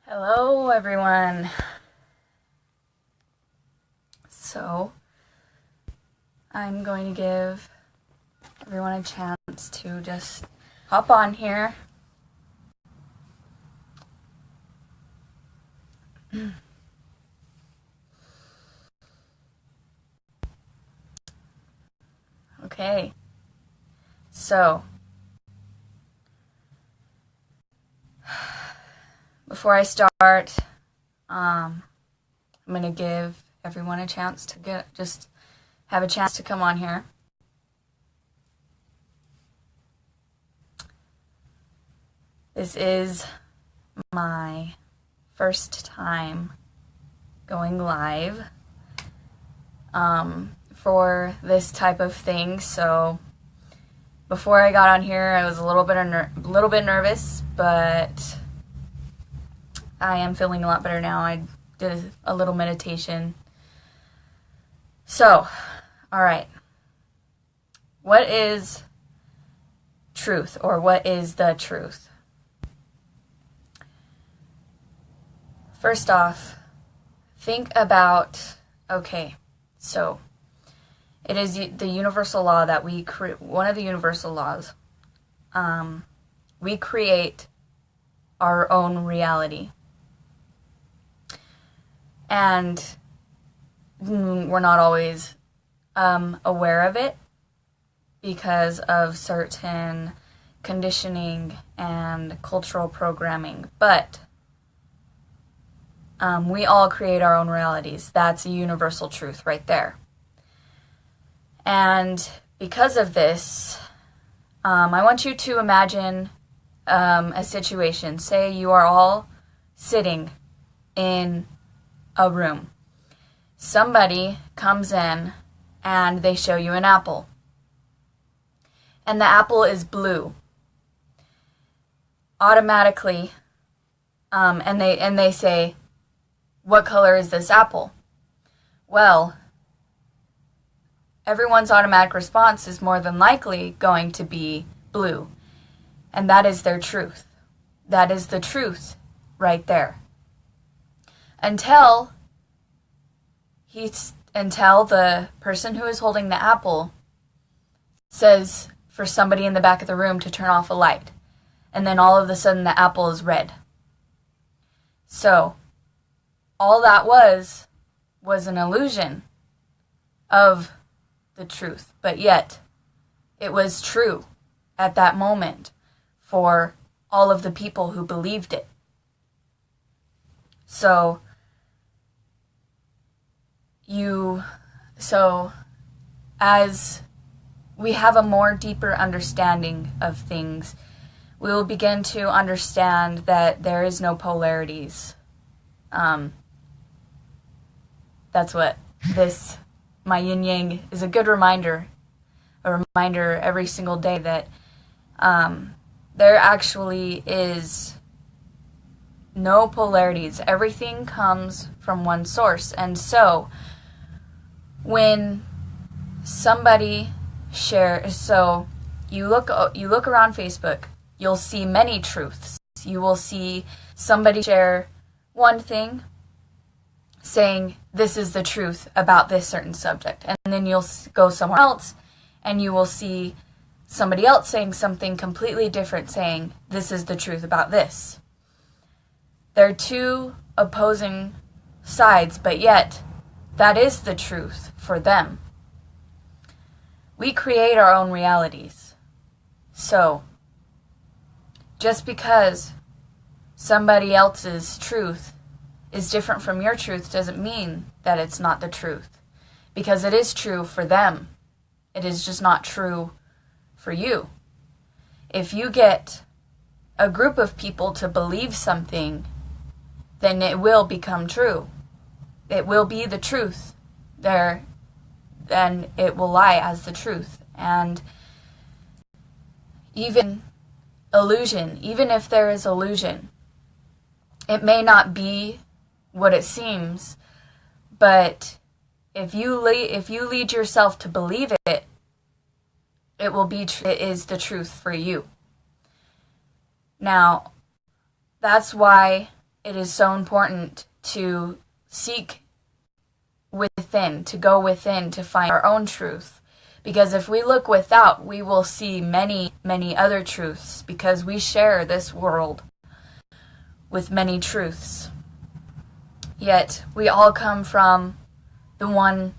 Hello, everyone. So, I'm going to give everyone a chance to just hop on here. Okay. So, before I start, I'm going to give everyone a chance to have a chance to come on here. This is my first time going live for this type of thing, so before I got on here, I was a little bit nervous, but I am feeling a lot better now. I did a little meditation. So, all right. What is truth, or what is the truth? First off, think about, okay, so it is the universal law that one of the universal laws. We create our own reality. And we're not always aware of it because of certain conditioning and cultural programming. But we all create our own realities. That's a universal truth right there. And because of this, I want you to imagine a situation. Say you are all sitting in a room. Somebody comes in and they show you an apple. And the apple is blue. Automatically, and they say, "What color is this apple?" Well, everyone's automatic response is more than likely going to be blue. And that is their truth. That is the truth right there. Until the person who is holding the apple says for somebody in the back of the room to turn off a light. And then all of a sudden the apple is red. So, all that was an illusion of the truth, but yet it was true at that moment for all of the people who believed it. So as we have a more deeper understanding of things, we will begin to understand that there is no polarities. That's what my yin yang is a good reminder, every single day that there actually is no polarities. Everything comes from one source. And so when somebody shares, so you look around Facebook, you'll see many truths. You will see somebody share one thing saying this is the truth about this certain subject, and then you'll go somewhere else and you will see somebody else saying something completely different, saying this is the truth about this. They're two opposing sides, but yet that is the truth for them. We create our own realities. So just because somebody else's truth is different from your truth doesn't mean that it's not the truth, because it is true for them. It is just not true for you. If you get a group of people to believe something, then it will become true. It will be the truth there, then it will lie as the truth. And even illusion, even if there is illusion, it may not be what it seems, but if you lead yourself to believe it, it will be it is the truth for you. Now, that's why it is so important to seek within, to go within to find our own truth. Because if we look without, we will see many, many other truths, because we share this world with many truths. Yet we all come from the one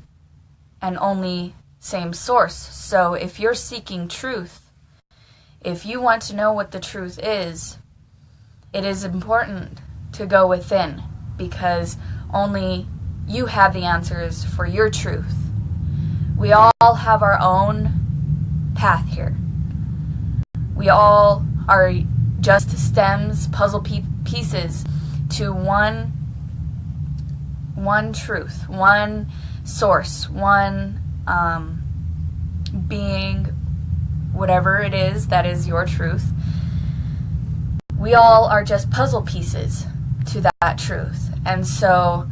and only same source. So if you're seeking truth, if you want to know what the truth is, it is important to go within, because only you have the answers for your truth. We all have our own path here. We all are just stems, puzzle pieces to one truth, one source, one being, whatever it is that is your truth. We all are just puzzle pieces to that truth. And so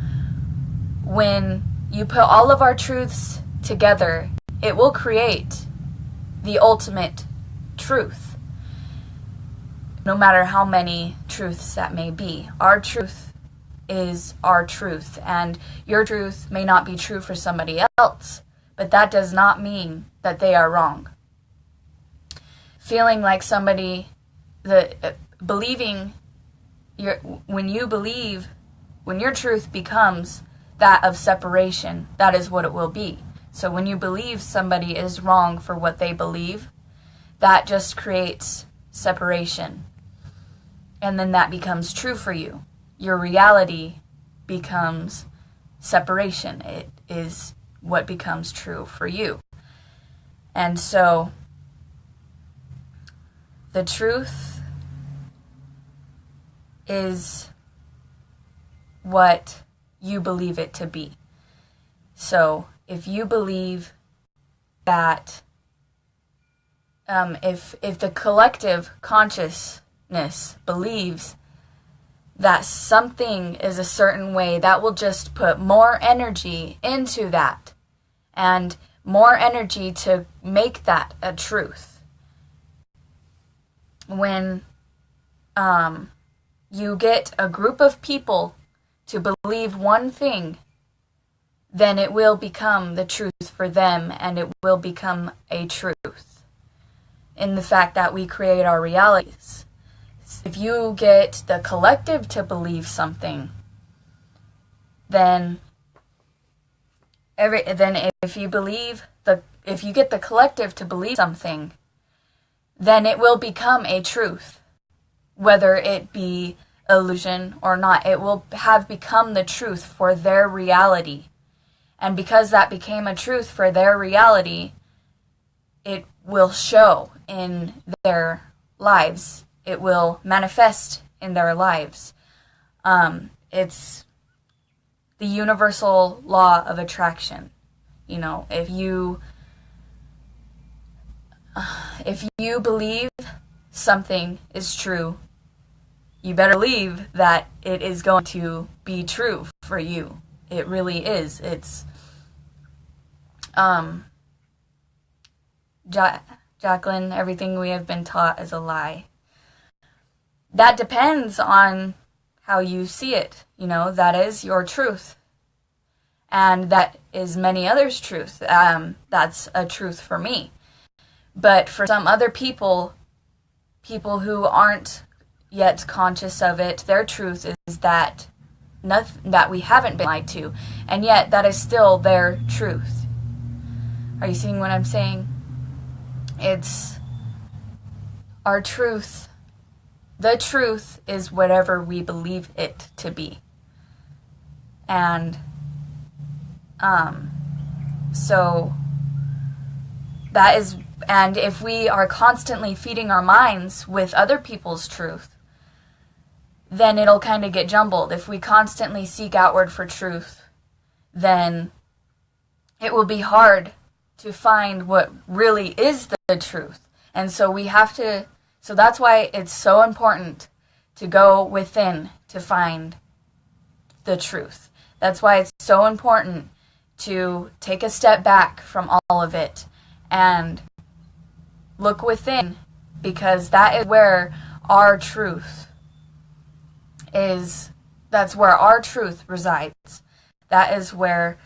when you put all of our truths together, it will create the ultimate truth. No matter how many truths that may be, our truth is our truth, and your truth may not be true for somebody else, but that does not mean that they are wrong. Feeling like somebody, believing, when your truth becomes that of separation, that is what it will be. So when you believe somebody is wrong for what they believe, that just creates separation. And then that becomes true for you. Your reality becomes separation. It is what becomes true for you. And so the truth is what you believe it to be. So if you believe that if the collective consciousness believes that something is a certain way, that will just put more energy into that, and more energy to make that a truth. When you get a group of people to believe one thing, then it will become the truth for them, and it will become a truth in the fact that we create our realities. If you get the collective to believe something, then if you get the collective to believe something, then it will become a truth, whether it be illusion or not. It will have become the truth for their reality. And because that became a truth for their reality, it will show in their lives. It will manifest in their lives. It's the universal law of attraction. You know, if you believe something is true, you better believe that it is going to be true for you. It really is. It's Jacqueline, everything we have been taught is a lie. That depends on how you see it. You know, that is your truth. And that is many others' truth. That's a truth for me. But for some other people who aren't yet conscious of it, their truth is that we haven't been lied to, and yet that is still their truth. Are you seeing what I'm saying? It's our truth. The truth is whatever we believe it to be. And so that is, and if we are constantly feeding our minds with other people's truth, then it'll kind of get jumbled. If we constantly seek outward for truth, then it will be hard to find what really is the truth. And so so that's why it's so important to go within to find the truth. That's why it's so important to take a step back from all of it and look within, because that is where our truth is that's where our truth resides. That is where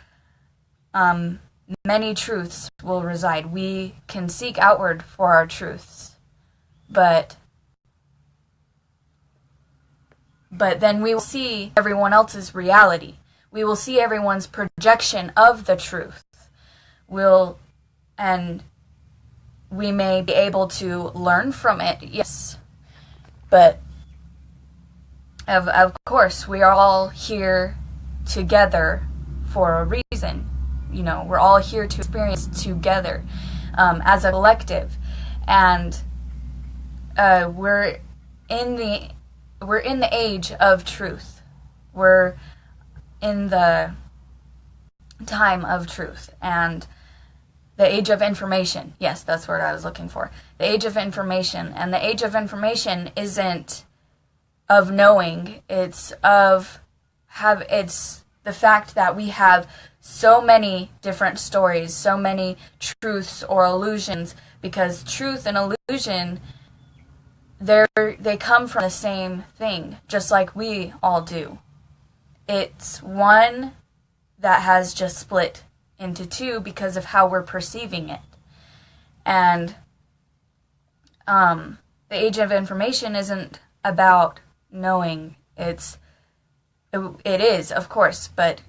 many truths will reside. We can seek outward for our truths, but then we will see everyone else's reality. We will see everyone's projection of the truth. And we may be able to learn from it, yes, but of course, we are all here together for a reason. You know, we're all here to experience together as a collective, and we're in the age of truth. We're in the time of truth and the age of information. Yes, that's what I was looking for. The age of information, and the age of information isn't of knowing. It's the fact that we have so many different stories, so many truths or illusions, because truth and illusion, they come from the same thing, just like we all do. It's one that has just split into two because of how we're perceiving it. And the age of information isn't about knowing. It is, of course, but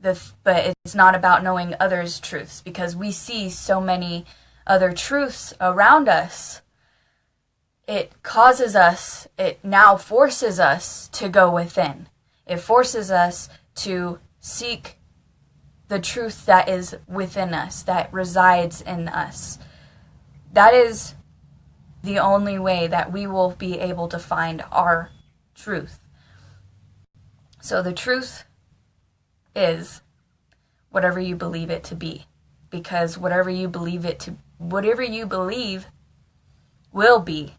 it's not about knowing others' truths, because we see so many other truths around us. It now forces us to go within. It forces us to seek the truth that is within us, that resides in us. That is the only way that we will be able to find our truth. So the truth is whatever you believe it to be, because whatever you believe will be.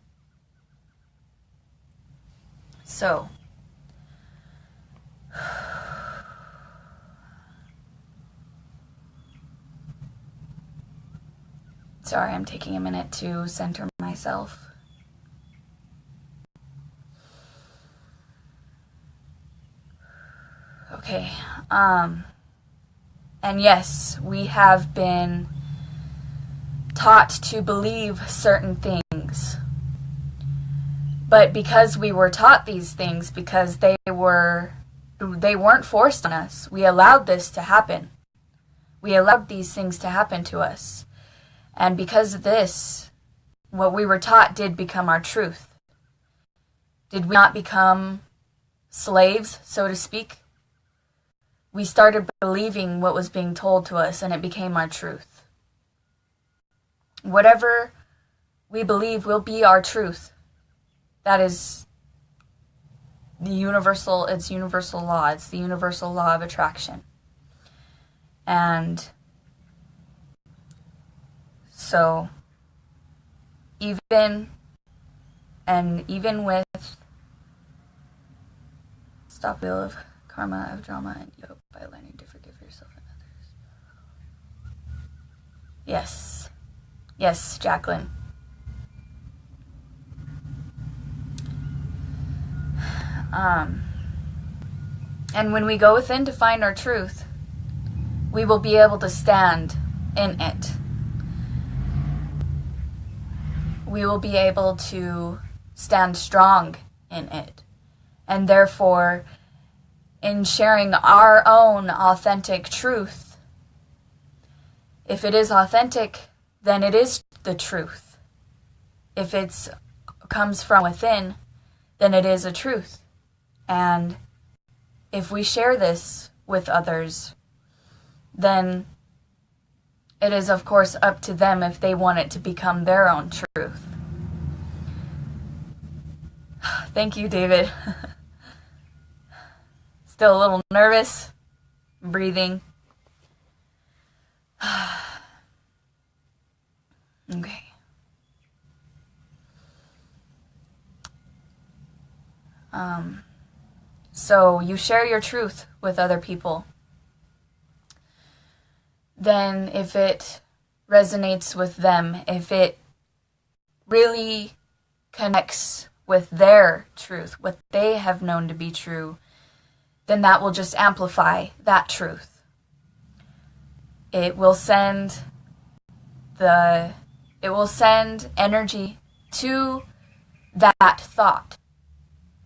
So sorry, I'm taking a minute to center myself. Okay, and yes, we have been taught to believe certain things. But because we were taught these things, because they weren't forced on us, we allowed this to happen. We allowed these things to happen to us. And because of this, what we were taught did become our truth. Did we not become slaves, so to speak? We started believing what was being told to us, and it became our truth. Whatever we believe will be our truth. That is it's universal law. It's the universal law of attraction. And so, even with stop the wheel of karma, of drama, and yoke by learning to forgive yourself and others. Yes, Jacqueline. And when we go within to find our truth, we will be able to stand in it. We will be able to stand strong in it. And therefore, in sharing our own authentic truth, if it is authentic, then it is the truth. If it comes from within, then it is a truth. And if we share this with others, then it is, of course, up to them if they want it to become their own truth. Thank you, David. Still a little nervous. Breathing. Okay. So you share your truth with other people. Then if it resonates with them, if it really connects with their truth, what they have known to be true, then that will just amplify that truth. It will send energy to that thought,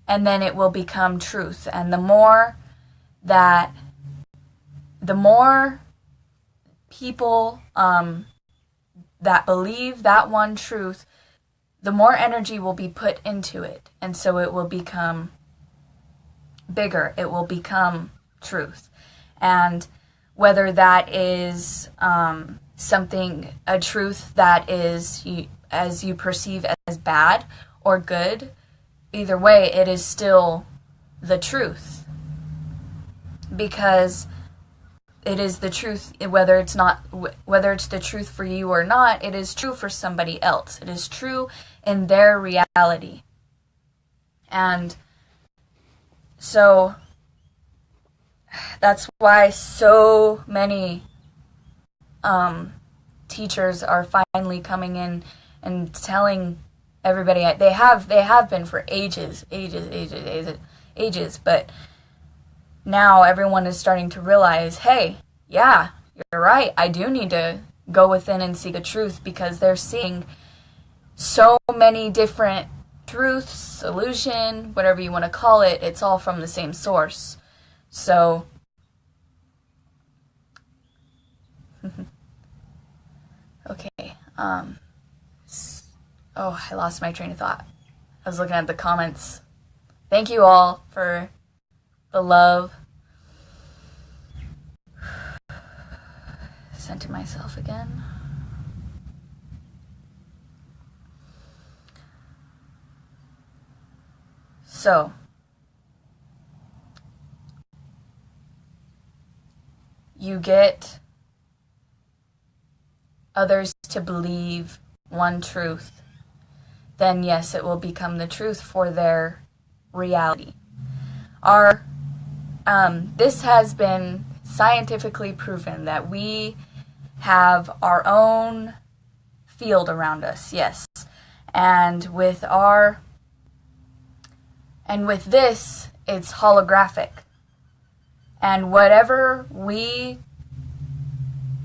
and then it will become truth. And the more people that believe that one truth, the more energy will be put into it, and so it will become bigger. It will become truth. And whether that is a truth that is as you perceive as bad or good, either way, it is still the truth, because it is the truth. Whether it's the truth for you or not, it is true for somebody else. It is true in their reality. And so that's why so many teachers are finally coming in and telling everybody. They have been for ages, but now everyone is starting to realize, hey, yeah, you're right, I do need to go within and seek the truth, because they're seeing so many different truths, illusion, whatever you want to call it. It's all from the same source. So okay, I lost my train of thought. I was looking at the comments. Thank you all for the love. Center myself again. So, you get others to believe one truth, then yes, it will become the truth for their reality. This has been scientifically proven that we have our own field around us, yes. And with this, it's holographic. And whatever we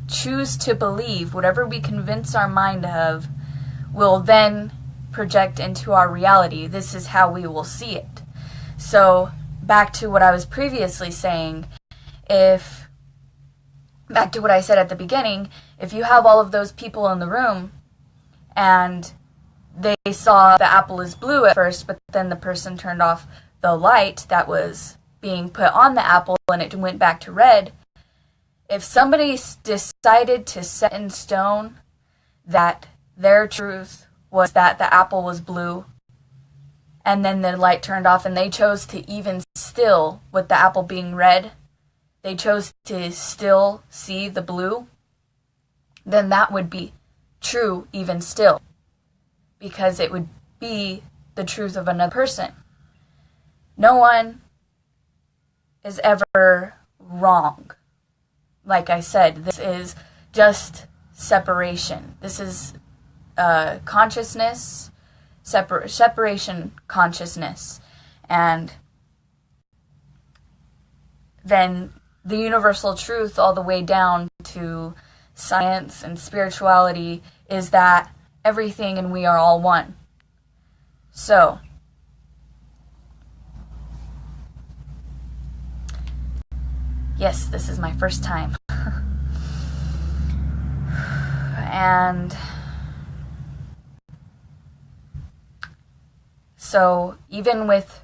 choose to believe, whatever we convince our mind of, will then project into our reality. This is how we will see it. So, back to what I was previously saying, back to what I said at the beginning, if you have all of those people in the room and they saw the apple is blue at first, but then the person turned off the light that was being put on the apple and it went back to red, if somebody decided to set in stone that their truth was that the apple was blue, and then the light turned off and they chose to even still, with the apple being red, they chose to still see the blue, then that would be true even still, because it would be the truth of another person. No one is ever wrong. Like I said, this is just separation. This is consciousness, separation consciousness. And then the universal truth all the way down to science and spirituality is that everything and we are all one. So, yes, this is my first time. And so, even with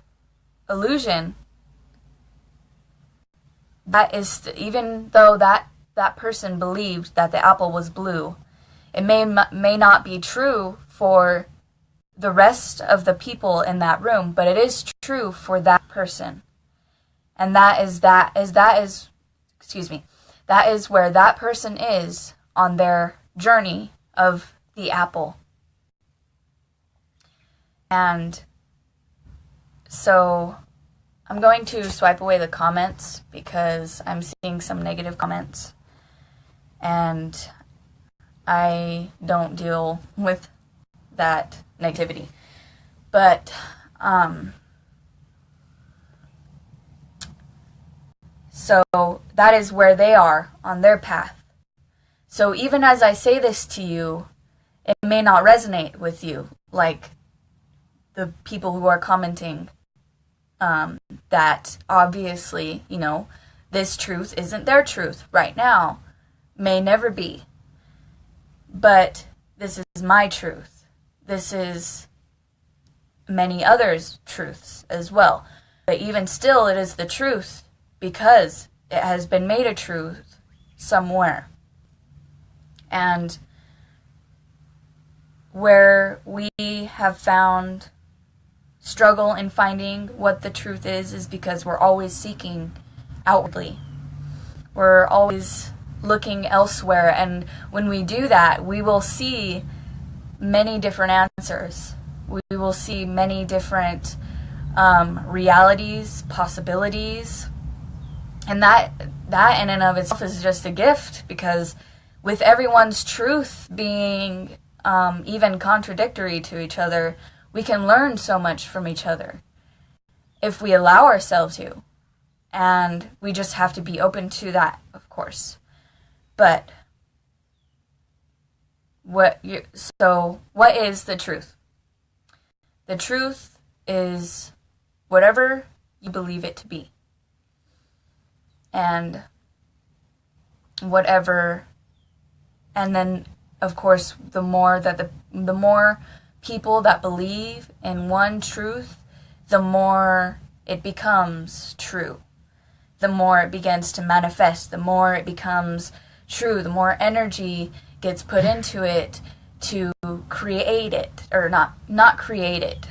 illusion, that is, even though that person believed that the apple was blue, it may not be true for the rest of the people in that room, but it is true for that person. And that is where that person is on their journey of the apple. And so I'm going to swipe away the comments because I'm seeing some negative comments, and I don't deal with that negativity. But So that is where they are on their path. So even as I say this to you, it may not resonate with you, like the people who are commenting that obviously, this truth isn't their truth right now, may never be. But this is my truth. This is many others' truths as well. But even still, it is the truth because it has been made a truth somewhere. And where we have found struggle in finding what the truth is because we're always seeking outwardly. We're always looking elsewhere, and when we do that, we will see many different answers. We will see many different realities, possibilities, and that in and of itself is just a gift, because with everyone's truth being even contradictory to each other, we can learn so much from each other if we allow ourselves to, and we just have to be open to that, of course. But what is the truth? The truth is whatever you believe it to be. And then of course the more people that believe in one truth, the more it becomes true. The more it begins to manifest, the more it becomes true, the more energy gets put into it to create it, or not create it,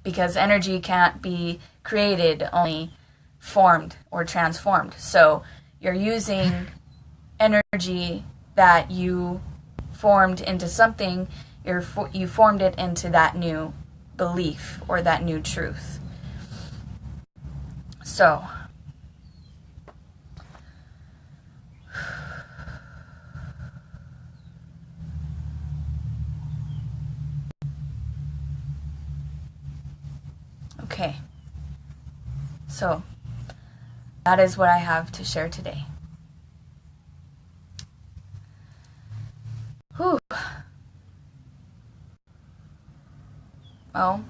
because energy can't be created, only formed or transformed. So you're using energy that you formed into something, you formed it into that new belief or that new truth. So okay, so that is what I have to share today. Whew. Well,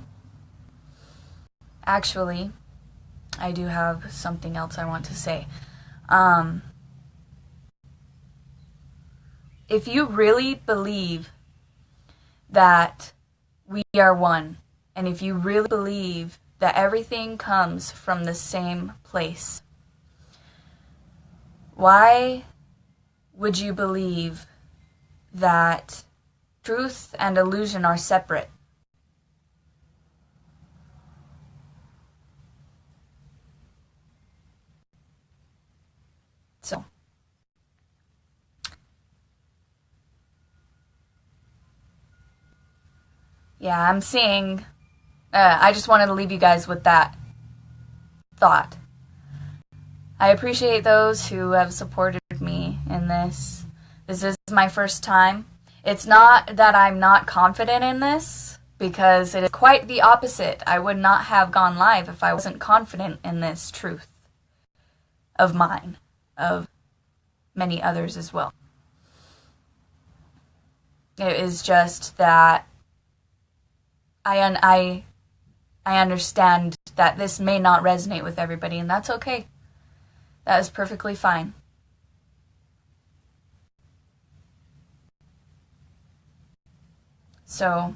actually, I do have something else I want to say. If you really believe that we are one, and if you really believe that everything comes from the same place, why would you believe that truth and illusion are separate? So, yeah, I'm seeing, I just wanted to leave you guys with that thought. I appreciate those who have supported me in this. This is my first time. It's not that I'm not confident in this, because it is quite the opposite. I would not have gone live if I wasn't confident in this truth of mine, of many others as well. It is just that I understand that this may not resonate with everybody, and that's okay. That is perfectly fine. So,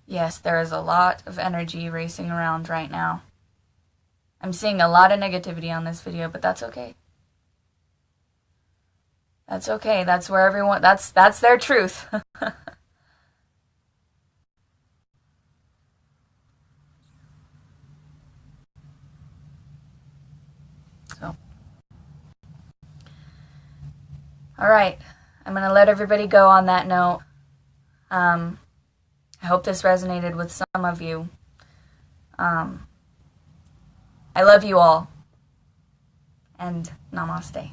yes, there is a lot of energy racing around right now. I'm seeing a lot of negativity on this video, but that's okay. That's okay. That's where everyone, that's their truth. So, all right. I'm going to let everybody go on that note. I hope this resonated with some of you. I love you all. And namaste.